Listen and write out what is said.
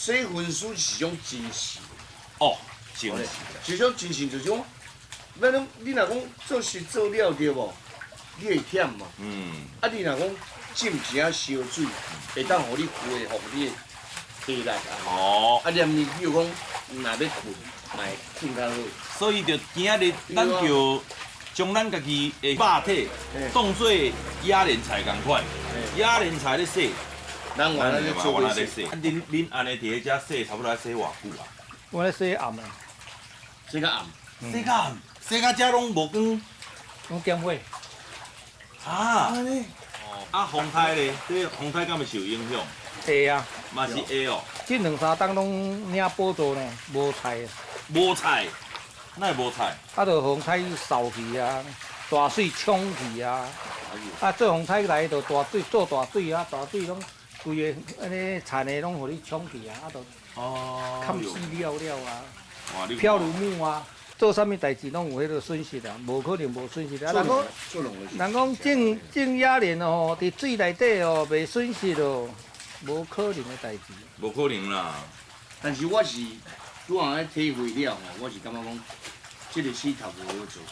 洗分丝是种精细，哦，精细。是种精细，就是讲，咱讲你若讲做事做了对无？你会忝嘛？啊，你若讲浸一下烧水，会当互你恢复你的体力啊。哦。啊，连你比如讲，若要困，嘛会困较好。所以就今仔日咱就将咱家己的肉体当做亚莲菜共款，亚莲菜咧洗，咱原来咧做咧洗。恁安尼伫遐遮洗，差不多要洗偌久啊？我咧洗暗的，洗较暗，洗到暗，洗到遮拢无光。用点火。啊！啊，风台咧，这风台敢会受影响？会啊，嘛是会哦。这两三档拢领补助呢，无菜。无菜，哪会无菜？啊，就风台扫去啊，大水冲去啊，啊做风台来就大水做大水啊，大水拢规个安尼田的拢互你冲去啊，啊就砍死了啊，漂如木啊。做啥物代志拢有迄个损失啊，无可能无损失啊。人讲种野莲哦，伫水内底哦，袂损失哦，无可能的代志。无可能啦。但是我是拄安尼体会了吼，我是感觉讲，这个石头无好做。